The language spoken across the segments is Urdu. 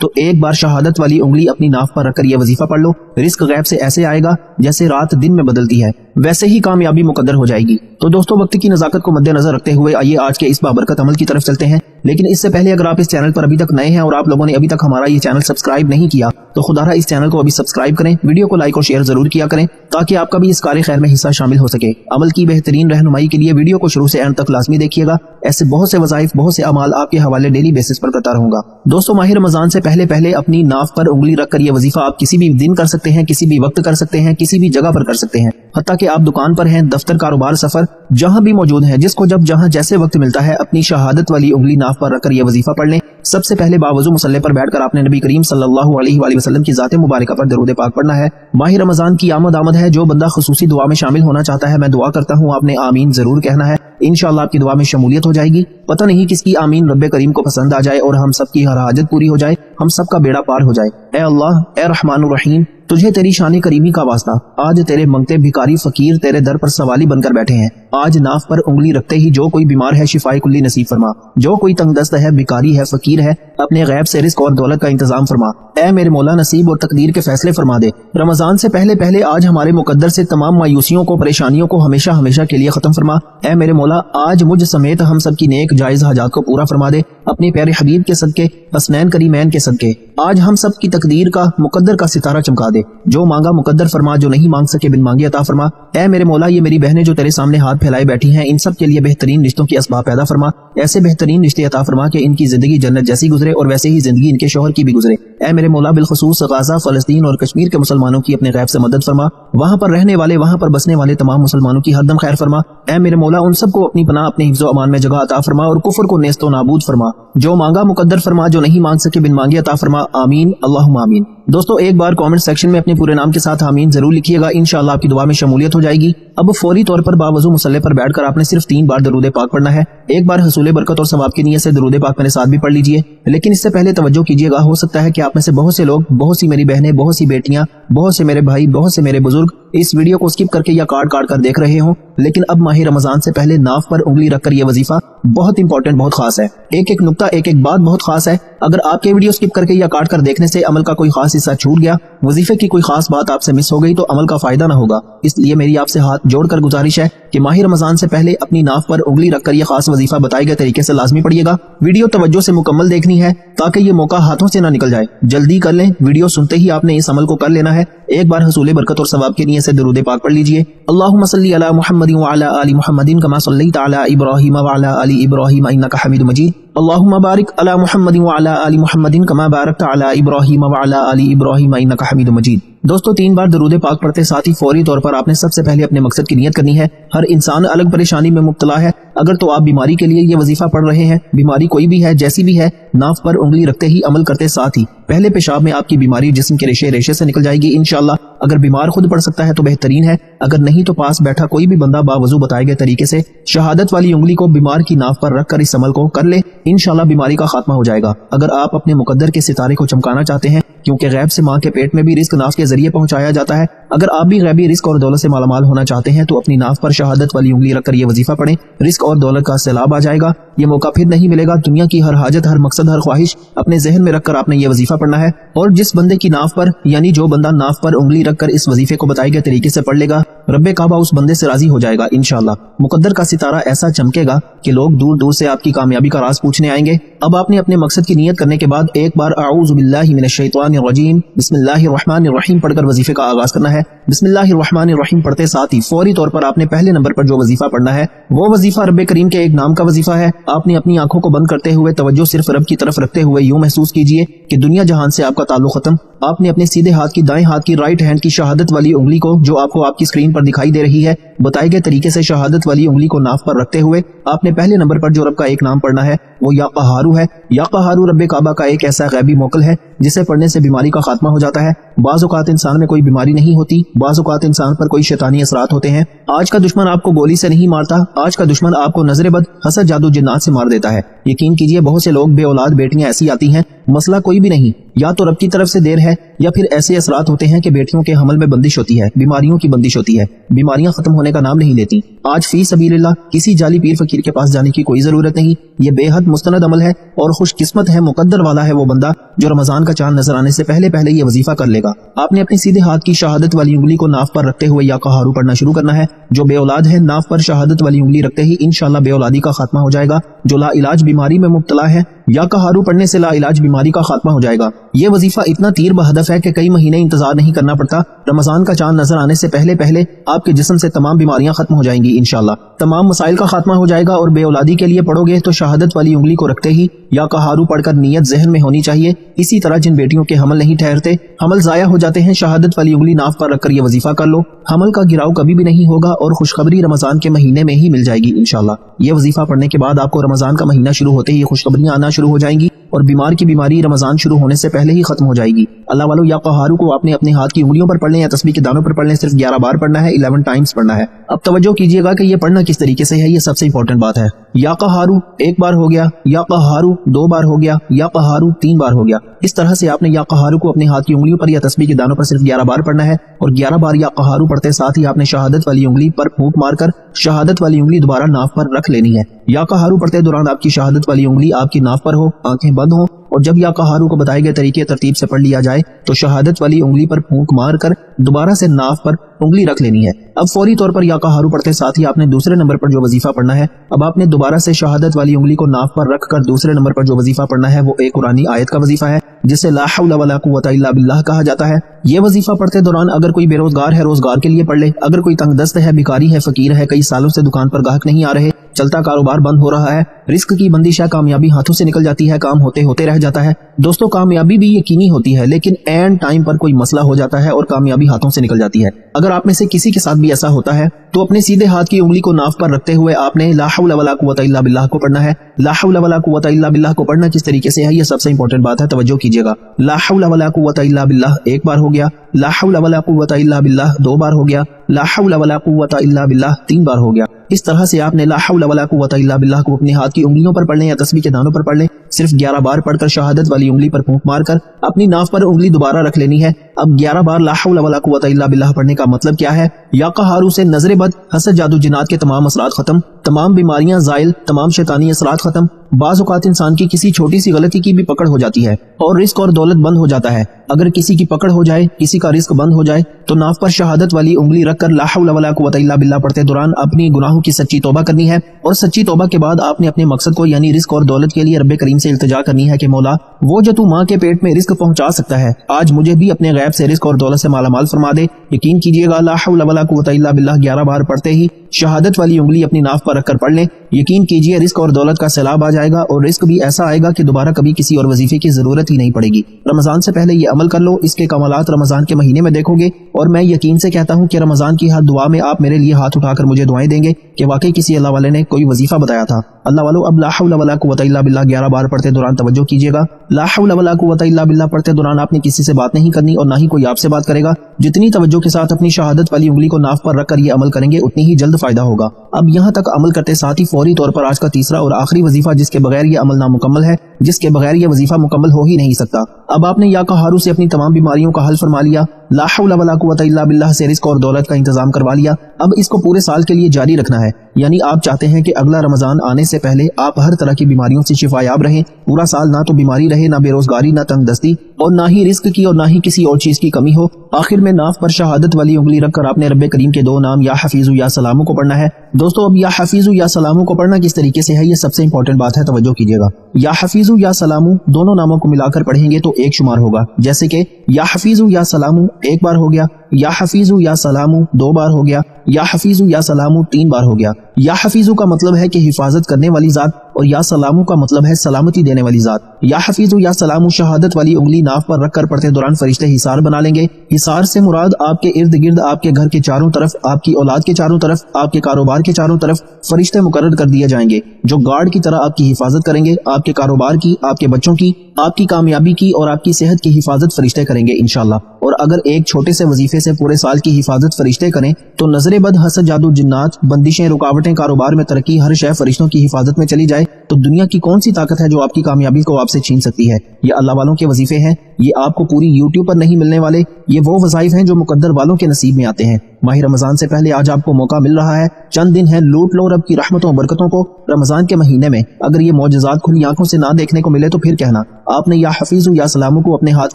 تو ایک بار شہادت والی انگلی اپنی ناف پر رکھ کر یہ وظیفہ پڑھ لو. رزق غیب سے ایسے آئے گا جیسے رات دن میں بدلتی ہے، ویسے ہی کامیابی مقدر ہو جائے گی. تو دوستوں وقت کی نزاکت کو مد نظر رکھتے ہوئے آئیے آج کے اس بابرکت عمل کی طرف چلتے ہیں. لیکن اس سے پہلے اگر آپ اس چینل پر ابھی تک نئے ہیں اور آپ لوگوں نے ابھی تک ہمارا یہ چینل سبسکرائب نہیں کیا تو خدا رہا اس چینل کو ابھی سبسکرائب کریں، ویڈیو کو لائک اور شیئر ضرور کیا کریں تاکہ آپ کا بھی اس کار خیر میں حصہ شامل ہو سکے. عمل کی بہترین رہنمائی کے لیے ویڈیو کو شروع سے اینڈ تک لازمی دیکھیے گا. ایسے بہت سے وظائف، بہت سے اعمال آپ کے حوالے ڈیلی بیسس پر کرتا رہوں گا. دوستوں ماہ رمضان سے پہلے اپنی ناف پر انگلی رکھ کر یہ وظیفہ آپ کسی بھی دن کر سکتے ہیں، کسی بھی وقت کر سکتے ہیں، کسی بھی جگہ پر کر سکتے ہیں. حتیٰ کہ آپ دکان پر ہیں، دفتر، کاروبار، سفر، جہاں بھی موجود ہیں، جس کو جہاں جیسے وقت ملتا ہے اپنی شہادت والی انگلی ناف پر رکھ کر یہ وظیفہ پڑھ لیں. سب سے پہلے باوضو مصلی پر بیٹھ کر آپ نے نبی کریم صلی اللہ علیہ وآلہ وسلم کی ذات مبارکہ پر درود پاک پڑھنا ہے. ماہ رمضان کی آمد ہے. جو بندہ خصوصی دعا میں شامل ہونا چاہتا ہے میں دعا کرتا ہوں آپ نے آمین ضرور کہنا ہے. انشاءاللہ آپ کی دعا میں شمولیت ہو جائے گی. پتہ نہیں کس کی آمین رب کریم کو پسند آ جائے اور ہم سب کی ہر حاجت پوری ہو جائے، ہم سب کا بیڑا پار ہو جائے. اے اللہ، اے رحمان الرحیم، تجھے تیری شان کریمی کا واسطہ، آج تیرے منگتے بھکاری فقیر تیرے در پر سوالی بن کر بیٹھے ہیں. آج ناف پر انگلی رکھتے ہی جو کوئی بیمار ہے شفائے کلی نصیب فرما، جو کوئی تنگ دست ہے، بھکاری ہے، فقیر ہے، اپنے غیب سے رزق اور دولت کا انتظام فرما. اے میرے مولا نصیب اور تقدیر کے فیصلے فرما دے. رمضان سے پہلے آج ہمارے مقدر سے تمام مایوسیوں کو، پریشانیوں کو ہمیشہ کے لیے ختم فرما. اے میرے مولا آج مجھ سمیت ہم سب کی نیک جائز حاجات کو پورا فرما دے. اپنے پیارے حبیب کے صدقے، حسنین کریمین کے صدقے آج ہم سب کی تقدیر کا، مقدر کا ستارہ چمکا دے. جو مانگا مقدر فرما، جو نہیں مانگ سکے بن مانگے عطا فرما. اے میرے مولا یہ میری بہنیں جو تیرے سامنے ہاتھ پھیلائے بیٹھی ہیں ان سب کے لیے بہترین رشتوں کی اسباب پیدا فرما. ایسے بہترین رشتے عطا فرما کہ ان کی زندگی جنت جیسی گزرے اور ویسے ہی زندگی ان کے شوہر کی بھی گزرے. اے میرے مولا بالخصوص غزہ، فلسطین اور کشمیر کے مسلمانوں کی اپنے غیب سے مدد فرما. وہاں پر رہنے والے، وہاں پر بسنے والے تمام مسلمانوں کی ہر دم خیر فرما. اے میرے مولا ان سب کو اپنی پناہ، اپنے حفظ و امان میں جگہ عطا فرما اور کفر کو نیست و نابود فرما. جو مانگا مقدر فرما، جو نہیں مانگ سکے بن مانگے عطا فرما. آمین اللہم آمین. دوستو ایک بار کامنٹ سیکشن میں اپنے پورے نام کے ساتھ آمین ضرور لکھیے گا، انشاءاللہ آپ کی دعا میں شمولیت ہو جائے گی. اب فوری طور پر باوضو مصلی پر بیٹھ کر آپ نے صرف 3 بار درود پاک پڑھنا ہے. ایک بار حصول برکت اور ثواب کی نیت سے درود پاک میرے ساتھ بھی پڑھ لیجئے. لیکن اس سے پہلے توجہ کیجئے گا، ہو سکتا ہے کہ آپ میں سے بہت سے لوگ، بہت سی میری بہنیں، بہت سی بیٹیاں، بہت سے میرے بھائی، بہت سے میرے بزرگ اس ویڈیو کو سکپ کر کے یا کاٹ کر دیکھ رہے ہوں. لیکن اب ماہ رمضان سے پہلے ناف پر انگلی رکھ کر یہ وظیفہ بہت امپورٹنٹ، بہت خاص ہے. ایک نقطہ، ایک بات بہت خاص ہے. اگر آپ کے ویڈیو سکپ کر کے یا کاٹ کر دیکھنے سے عمل کا کوئی خاص حصہ چھوٹ گیا، وظیفے کی کوئی خاص بات آپ سے مس ہو گئی تو عمل کا فائدہ نہ ہوگا. اس لیے میری آپ سے ہاتھ جوڑ کر گزارش ہے کہ ماہ رمضان سے پہلے اپنی ناف پر انگلی رکھ کر یہ خاص وظیفہ بتائے گئے طریقے سے لازمی پڑھیے گا. ویڈیو توجہ سے مکمل دیکھنی ہے تاکہ یہ موقع ہاتھوں سے نہ نکل جائے. جلدی کر لیں، ویڈیو سنتے ہی آپ نے اس عمل کو کر لینا ہے. ایک بار حصول برکت اور ثواب کی نیت سے درود پاک پڑھ لیجئے. اللہم صلی علی محمد وعلی آل محمد کما صلیت علی ابراہیم وعلی آل ابراہیم انک حمید مجید. اللہم بارک علی محمد وعلی آل محمد کما بارکت علی ابراہیم وعلی آل ابراہیم انک حمید مجید. دوستو 3 بار درود پاک پڑھتے ساتھ ہی فوری طور پر آپ نے سب سے پہلے اپنے مقصد کی نیت کرنی ہے. ہر انسان الگ پریشانی میں مبتلا ہے. اگر تو آپ بیماری کے لیے یہ وظیفہ پڑھ رہے ہیں، بیماری کوئی بھی ہے، جیسی بھی ہے، ناف پر انگلی رکھتے ہی عمل کرتے ساتھ ہی پہلے پیشاب میں آپ کی بیماری جسم کے ریشے سے نکل جائے گی انشاءاللہ. اگر بیمار خود پڑھ سکتا ہے تو بہترین ہے، اگر نہیں تو پاس بیٹھا کوئی بھی بندہ باوضو بتائے گئے طریقے سے شہادت والی انگلی کو بیمار کی ناف پر رکھ کر اس عمل کو کر لے، انشاءاللہ بیماری کا خاتمہ ہو جائے گا. اگر آپ اپنے مقدر کے ستارے کو چمکانا چاہتے ہیں، کیونکہ غیب سے ماں کے پیٹ میں بھی رزق ناف کے ذریعے پہنچایا جاتا ہے، اگر آپ بھی غیبی رزق اور دولت سے مالا مال ہونا چاہتے ہیں تو اپنی ناف پر شہادت والی انگلی رکھ کر یہ وظیفہ پڑھیں. رزق اور دولت کا سیلاب آ جائے گا. یہ موقع پھر نہیں ملے گا. دنیا کی ہر حاجت، ہر مقصد، ہر خواہش اپنے ذہن میں رکھ کر آپ نے یہ وظیفہ پڑھنا ہے. اور جس بندے کی ناف پر، یعنی جو بندہ ناف پر انگلی رکھ کر اس وظیفے کو بتائے گئے طریقے سے پڑھ لے گا، رب کعبہ اس بندے سے راضی ہو جائے گا انشاءاللہ. مقدر کا ستارہ ایسا چمکے گا کہ لوگ دور دور سے آپ کی کامیابی کا راز پوچھنے آئیں گے. اب آپ نے اپنے مقصد کی نیت کرنے کے بعد ایک بار اعوذ باللہ من الشیطان الرجیم بسم اللہ الرحمن الرحیم پڑھ کر وظیفے کا آغاز کرنا ہے. بسم اللہ الرحمن الرحیم پڑھتے ساتھ ہی فوری طور پر آپ نے پہلے نمبر پر جو وظیفہ پڑھنا ہے وہ وظیفہ رب کریم کے ایک نام کا وظیفہ ہے. آپ نے اپنی آنکھوں کو بند کرتے ہوئے توجہ صرف رب کی طرف رکھتے ہوئے یوں محسوس کیجئے کہ دنیا جہان سے آپ کا تعلق ختم. آپ نے اپنے سیدھے ہاتھ کی، دائیں ہاتھ کی، رائٹ ہینڈ کی شہادت والی انگلی کو جو آپ کو آپ کی اسکرین پر دکھائی دے رہی ہے، بتائے گئے طریقے سے شہادت والی انگلی کو ناف پر رکھتے ہوئے آپ نے پہلے نمبر پر جو رب کا ایک نام پڑھنا ہے وہ یا قہارو ہے. یا قہارو رب کعبہ کا ایک ایسا غیبی موکل ہے جسے پڑھنے سے بیماری کا خاتمہ ہو جاتا ہے. بعض اوقات انسان میں کوئی بیماری نہیں ہوتی، بعض اوقات انسان پر کوئی شیطانی اثرات ہوتے ہیں. آج کا دشمن آپ کو گولی سے نہیں مارتا، آج کا دشمن آپ کو نظر بد، حسد، جادو، جنات سے مار دیتا ہے. یقین کیجئے بہت سے لوگ بے اولاد بیٹیاں ایسی آتی ہیں مسئلہ کوئی بھی نہیں، یا تو رب کی طرف سے دیر ہے یا پھر ایسے اثرات ہوتے ہیں کہ بیٹیوں کے حمل میں بندش ہوتی ہے، بیماریوں کی بندش ہوتی ہے، بیماریاں ختم ہونے کا نام نہیں لیتی۔ آج فی سبیل اللہ کسی جعلی پیر فقیر کے پاس جانے کی کوئی ضرورت نہیں، یہ بے حد مستند عمل ہے اور خوش قسمت ہے، مقدر والا ہے وہ بندہ جو رمضان کا چاند نظر آنے سے پہلے پہلے یہ وظیفہ کر لے گا۔ آپ نے اپنے سیدھے ہاتھ کی شہادت والی انگلی کو ناف پر رکھتے ہوئے یا قہارو پڑھنا شروع کرنا ہے۔ جو بے اولاد ہے ناف پر شہادت والی انگلی رکھتے ہی انشاءاللہ بے اولادی کا خاتمہ ہو جائے گا۔ جو لا علاج بیماری میں مبتلا ہے یا قہارو پڑھنے سے لا علاج بیماری کا خاتمہ ہو جائے گا۔ یہ وظیفہ اتنا تیر بہدف ہے کہ کئی مہینے انتظار نہیں کرنا پڑتا، رمضان کا چاند نظر آنے سے پہلے پہلے آپ کے جسم سے تمام بیماریاں ختم ہو جائیں گی انشاءاللہ، تمام مسائل کا خاتمہ ہو جائے گا۔ اور بے اولادی کے لیے پڑھو گے تو شہادت والی انگلی کو رکھتے ہی یا قہارو پڑھ کر نیت ذہن میں ہونی چاہیے۔ اسی طرح جن بیٹیوں کے حمل نہیں ٹھہرتے، حمل ضائع ہو جاتے ہیں، شہادت والی انگلی ناف پر رکھ کر یہ وظیفہ کر لو، حمل کا گراؤ کبھی بھی نہیں ہوگا اور خوشخبری رمضان کے مہینے میں ہی مل جائے گی انشاءاللہ۔ یہ وظیفہ پڑھنے کے بعد آپ کو رمضان کا مہینہ شروع ہوتے ہی خوشخبریاں آنا شروع ہو جائیں گی اور بیمار کی بیماری رمضان شروع ہونے سے پہلے ہی ختم ہو جائے گی۔ اللہ والو یا قہارو کو آپ نے اپنے ہاتھ کی انگلیوں پر پڑھ لیں یا تسبیح کے دانوں پر پڑھ لیں، صرف 11 بار پڑھنا ہے، 11 ٹائمز پڑھنا ہے۔ اب توجہ کیجئے گا کہ یہ پڑھنا کس طریقے سے ہے، یہ سب سے امپورٹنٹ بات ہے۔ یا قہارو 1 بار ہو گیا، یا قہارو 2 بار ہو گیا، یا قہارو 3 بار ہو گیا۔ اس طرح سے آپ نے یا قہارو کو اپنے ہاتھ کی انگلیوں پر یا تسبیح کے دانوں پر صرف 11 بار پڑھنا ہے اور 11 بار یا قہارو پڑھتے ساتھ ہی آپ نے شہادت والی انگلی پر پھونک مار کر شہادت والی انگلی دوبارہ ناف پر رکھ لینی ہے۔ یا قہارو پڑھتے دوران آپ کی شہادت والی انگلی آپ کی ناف پر ہو، آنکھیں بند ہوں، اور جب یا قہارو کو بتائے گئے طریقے ترتیب سے پڑھ لیا جائے تو شہادت والی انگلی پر پھونک مار کر دوبارہ سے ناف پر انگلی رکھ لینی ہے۔ اب فوری طور پر یا قہارو پڑھتے ساتھ ہی آپ نے دوسرے نمبر پر جو وظیفہ پڑھنا ہے، اب آپ نے دوبارہ سے شہادت والی انگلی کو ناف پر رکھ کر دوسرے نمبر پر جو وظیفہ پڑھنا ہے وہ ایک قرآنی آیت کا وظیفہ ہے جسے لا حول ولا قوت الا باللہ کہا جاتا ہے۔ یہ وظیفہ پڑھتے دوران اگر کوئی بے روزگار ہے روزگار کے لیے پڑھ لے، اگر کوئی تنگ دست ہے، بیکاری ہے، فقیر ہے، کئی سالوں سے دکان پر گاہک نہیں آ رہے، چلتا کاروبار بند ہو رہا ہے، رزق کی بندش ہے، کامیابی ہاتھوں سے نکل جاتی ہے، کام ہوتے ہوتے رہ جاتا ہے۔ دوستو کامیابی بھی یقینی ہوتی ہے لیکن اینڈ ٹائم پر کوئی مسئلہ ہو جاتا ہے اور کامیابی ہاتھوں سے نکل جاتی ہے۔ اگر آپ میں سے کسی کے ساتھ بھی ایسا ہوتا ہے تو اپنے سیدھے ہاتھ کی انگلی کو ناف پر رکھتے ہوئے آپ نے لا حول ولا قوت الا باللہ کو پڑھنا ہے۔ لا حول ولا قوت الا باللہ کو پڑھنا کس طریقے سے ہے، یہ سب سے امپورٹنٹ بات ہے، توجہ کیجئے گا۔ لا حول ولا قوت الا باللہ 1 بار ہو گیا، لا حول ولا قوت الا باللہ 2 بار ہو گیا، لا حول ولا قوت الا باللہ 3 بار ہو گیا۔ اس طرح سے آپ نے لا حول ولا قوت الا باللہ کو اپنے ہاتھ کی انگلیوں پر پڑھ لیں یا تسبیح کے دانوں پر پڑھ لیں، صرف 11 بار پڑھ کر شہادت والی انگلی پر پھونک مار کر اپنی ناف پر انگلی دوبارہ رکھ لینی ہے۔ اب 11 بار لا حول ولا قوت الا باللہ پڑھنے کا مطلب کیا ہے؟ یا قہارو سے نظر بد، حسد، جادو جنات کے تمام اثرات ختم، تمام بیماریاں زائل، تمام شیطانی اثرات ختم۔ بعض اوقات انسان کی کسی چھوٹی سی غلطی کی بھی پکڑ ہو جاتی ہے اور رزق اور دولت بند ہو جاتا ہے۔ اگر کسی کی پکڑ ہو جائے، کسی کا رزق بند ہو جائے تو ناف پر شہادت والی انگلی رکھ کر لا حول ولا قوت الا باللہ پڑھتے دوران اپنی گناہوں کی سچی توبہ کرنی ہے اور سچی توبہ کے بعد آپ نے اپنے مقصد کو یعنی رزق اور دولت کے لیے رب کریم سے التجا کرنی ہے کہ مولا وہ جو تو ماں کے پیٹ میں رزق پہنچا سکتا ہے، آج مجھے بھی اپنے غیب سے رزق اور دولت سے مالا مال فرما دے۔ یقین کیجئے گا لا حول ولا قوت الا باللہ 11 بار پڑھتے ہی شہادت والی انگلی اپنی ناف پر رکھ کر پڑھ لیں، یقین کیجئے رزق اور دولت کا سیلاب آ جائے گا اور رزق بھی ایسا آئے گا کہ دوبارہ کبھی کسی اور وظیفے کی ضرورت ہی نہیں پڑے گی۔ رمضان سے پہلے یہ عمل کر لو، اس کے کمالات رمضان کے مہینے میں دیکھو گے اور میں یقین سے کہتا ہوں کہ رمضان کی ہر دعا میں آپ میرے لیے ہاتھ اٹھا کر مجھے دعائیں دیں گے کہ واقعی کسی اللہ والے نے کوئی وظیفہ بتایا تھا۔ اللہ والو اب لا حول ولا قوت الا باللہ 11 بار پڑھتے دوران توجہ کیجئے گا۔ لا حول ولا قوت الا باللہ پڑھتے دوران آپ نے کسی سے بات نہیں کرنی اور نہ ہی کوئی آپ سے بات کرے گا۔ جتنی توجہ کے ساتھ اپنی شہادت والی انگلی کو ناف پر رکھ کر یہ عمل کریں گے اتنی ہی جلد فائدہ ہوگا۔ اب یہاں تک عمل کرتے ساتھ ہی فوری طور پر آج کا تیسرا اور آخری وظیفہ جس کے بغیر یہ عمل نامکمل ہے، جس کے بغیر یہ وظیفہ مکمل ہو ہی نہیں سکتا۔ اب آپ نے یا قہارو سے اپنی تمام بیماریوں کا حل فرما لیا، لا حول ولا قوت الا باللہ سے رزق اور دولت کا انتظام کروا لیا، اب اس کو پورے سال کے لیے جاری رکھنا ہے، یعنی آپ چاہتے ہیں کہ اگلا رمضان آنے سے پہلے آپ ہر طرح کی بیماریوں سے شفا یاب رہیں، پورا سال نہ تو بیماری رہے، نہ بے روزگاری، نہ تنگ دستی اور نہ ہی رزق کی اور نہ ہی کسی اور چیز کی کمی ہو۔ آخر میں ناف پر شہادت والی انگلی رکھ کر آپ نے رب کریم کے 2 نام یا حفیظ یا سلامو کو پڑھنا ہے۔ دوستو اب یا حفیظ یا سلامو کو پڑھنا کس طریقے سے ہے، یہ سب سے امپورٹنٹ بات ہے، توجہ کیجئے گا۔ یا حفیظ یا سلامو دونوں ناموں کو ملا کر پڑھیں گے تو ایک شمار ہوگا، جیسے کہ یا حفیظ یا سلامو 1 بار ہو گیا، یا حفیظ یا سلامو 2 بار ہو گیا، یا حفیظ یا سلامو 3 بار ہو گیا۔ یا حفیظ کا مطلب ہے کہ حفاظت کرنے والی ذات اور یا سلامو کا مطلب ہے سلامتی دینے والی ذات۔ یا حفیظ یا سلامو شہادت والی انگلی ناف پر رکھ کر پڑھتے دوران فرشتے حصار بنا لیں گے۔ حصار سے مراد آپ کے ارد گرد، آپ کے گھر کے چاروں طرف، آپ کی اولاد کے چاروں طرف، آپ کے کاروبار کے چاروں طرف فرشتے مقرر کر دیے جائیں گے جو گارڈ کی طرح آپ کی حفاظت کریں گے، آپ کے کاروبار کی، آپ کے بچوں کی، آپ کی کامیابی کی اور آپ کی صحت کی حفاظت فرشتے کریں گے انشاءاللہ۔ اور اگر ایک چھوٹے سے وظیفے سے پورے سال کی حفاظت فرشتے کریں تو نظر بد، حسد، جادو جنات، بندشیں، رکاوٹیں، کاروبار میں ترقی، ہر شے فرشتوں کی حفاظت میں چلی جائے تو دنیا کی کون سی طاقت ہے جو آپ کی کامیابی کو آپ سے چھین سکتی ہے؟ یہ اللہ والوں کے وظیفے ہیں، یہ آپ کو پوری یوٹیوب پر نہیں ملنے والے، یہ وہ وظائف ہیں جو مقدر والوں کے نصیب میں آتے ہیں۔ ماہ رمضان سے پہلے آج آپ کو موقع مل رہا ہے، چند دن ہیں، لوٹ لو رب کی رحمتوں و برکتوں کو۔ رمضان کے مہینے میں اگر یہ معجزات کھلی آنکھوں سے نہ دیکھنے کو ملے تو پھر کہنا آپ نے یا حفیظ یا سلاموں کو اپنے ہاتھ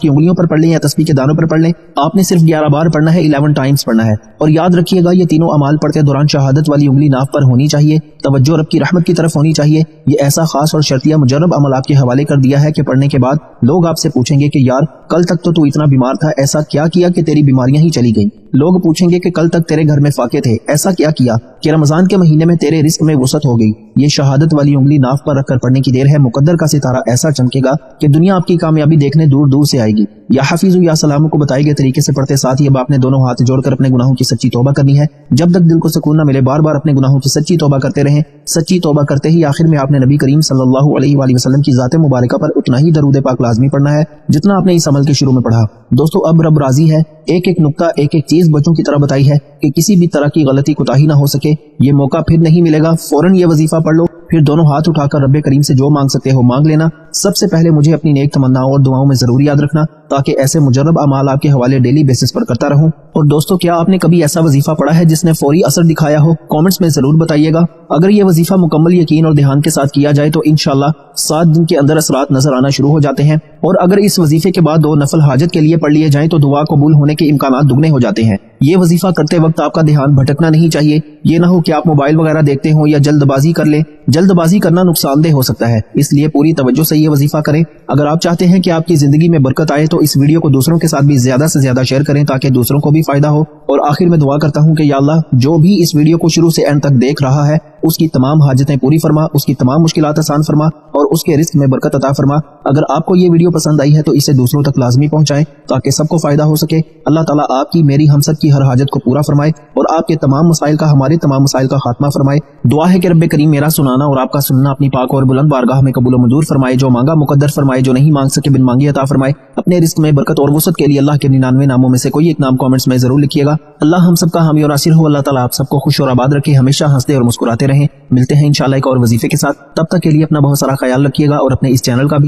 کی انگلیوں پر پڑھ لیں یا تسبیح کے دانوں پر پڑھ لیں، آپ نے صرف 11 بار پڑھنا ہے، 11 ٹائمز پڑھنا ہے۔ اور یاد رکھیے گا یہ تینوں اعمال پڑھتے دوران شہادت والی انگلی ناف پر ہونی چاہیے، توجہ رب کی رحمت کی طرف ہونی چاہیے۔ یہ ایسا خاص اور شرطیہ مجرب عمل آپ کے حوالے کر دیا ہے کہ پڑھنے کے بعد لوگ آپ سے پوچھیں گے کہ یار کل تک تو اتنا بیمار تھا، ایسا کیا کیا کہ تیری بیماریاں ہی چلی گئیں؟ لوگ پوچھیں گے کہ کل تک تیرے گھر میں فاقے تھے، ایسا کیا کیا کہ رمضان کے مہینے میں تیرے رزق میں وسعت ہو گئی؟ یہ شہادت والی انگلی ناف پر رکھ کر پڑھنے کی دیر ہے، مقدر کا ستارہ ایسا چمکے گا کہ دنیا آپ کی کامیابی دیکھنے دور دور سے آئے گی۔ یا حفیظ یا سلام کو بتائے گئے طریقے سے پڑھتے ساتھ ہی اب آپ نے دونوں ہاتھ جوڑ کر اپنے گناہوں کی سچی توبہ کرنی ہے۔ جب تک دل کو سکون نہ ملے بار بار اپنے گناہوں کی سچی توبہ کرتے رہیں۔ سچی توبہ کرتے ہی آخر میں آپ نے نبی کریم صلی اللہ علیہ وآلہ وسلم کی ذات مبارکہ پر اتنا ہی درود پاک لازمی پڑھنا ہے جتنا آپ نے اس عمل کے شروع میں پڑھا۔ دوستو اب رب راضی ہے، ایک ایک نقطہ ایک ایک چیز بچوں کی طرح بتائی ہے کہ کسی بھی طرح کی غلطی کوتاہی نہ ہو سکے۔ یہ موقع پھر نہیں ملے گا، فوراً یہ وظیفہ پڑھ لو، پھر دونوں ہاتھ اٹھا کر رب کریم سے جو مانگ سکتے ہو مانگ لینا۔ سب سے پہلے مجھے اپنی نیک تمناؤں اور دعاؤں میں ضرور یاد رکھنا تاکہ ایسے مجرب اعمال آپ کے حوالے ڈیلی بیسس پر کرتا رہوں۔ اور دوستو کیا آپ نے کبھی ایسا وظیفہ پڑھا ہے جس نے فوری اثر دکھایا ہو؟ کامنٹس میں ضرور بتائیے گا۔ اگر یہ وظیفہ مکمل یقین اور دھیان کے ساتھ کیا جائے تو انشاءاللہ 7 دن کے اندر اثرات نظر آنا شروع ہو جاتے ہیں، اور اگر اس وظیفے کے بعد 2 نفل حاجت کے لیے پڑھ لیے جائیں تو دعا قبول ہونے کے امکانات دگنے ہو جاتے ہیں۔ یہ وظیفہ کرتے وقت آپ کا دھیان بھٹکنا نہیں چاہیے، یہ نہ ہو کہ آپ موبائل وغیرہ دیکھتے ہوں یا جلد بازی کر لیں۔ جلد بازی کرنا نقصان دہ ہو سکتا ہے، اس لیے پوری توجہ سے یہ وظیفہ کریں۔ اگر آپ چاہتے ہیں کہ آپ کی زندگی میں برکت آئے تو اس ویڈیو کو دوسروں کے ساتھ بھی زیادہ سے زیادہ شیئر کریں تاکہ دوسروں کو بھی فائدہ ہو۔ اور آخر میں دعا کرتا ہوں کہ یا اللہ جو بھی اس ویڈیو کو شروع سے اینڈ تک دیکھ رہا ہے اس کی تمام حاجتیں پوری فرما، اس کی تمام مشکلات آسان فرما اور اس کے رزق میں برکت عطا فرما۔ اگر آپ کو یہ ویڈیو پسند آئی ہے تو اسے دوسروں تک لازمی پہنچائیں تاکہ سب کو فائدہ ہو سکے۔ اللہ تعالیٰ آپ کی میری ہم سب کی ہر حاجت کو پورا فرمائے اور آپ کے تمام مسائل کا ہمارے تمام مسائل کا خاتمہ فرمائے۔ دعا ہے کہ رب کریم میرا سنانا اور آپ کا سننا اپنی پاک اور بلند بارگاہ میں قبول و منظور فرمائے، جو مانگا مقدر فرمائے، جو نہیں مانگ سکے بن مانگی عطا فرمائے۔ اپنے رزق میں برکت اور وسعت کے لیے اللہ کے 99 ناموں میں سے کوئی ایک نام کامنٹس میں ضرور لکھیے گا۔ اللہ ہم سب کا حامی اور ناصر ہو۔ اللہ تعالیٰ آپ سب کو خوش اور آباد رکھے، ہمیشہ ہنستے اور مسکراتے رہیں۔ ملتے ہیں انشاءاللہ ایک اور وظیفے کے ساتھ، تب تک کے لیے اپنا بہت سارا خیال رکھیے گا اور اپنے اس چینل کا بھی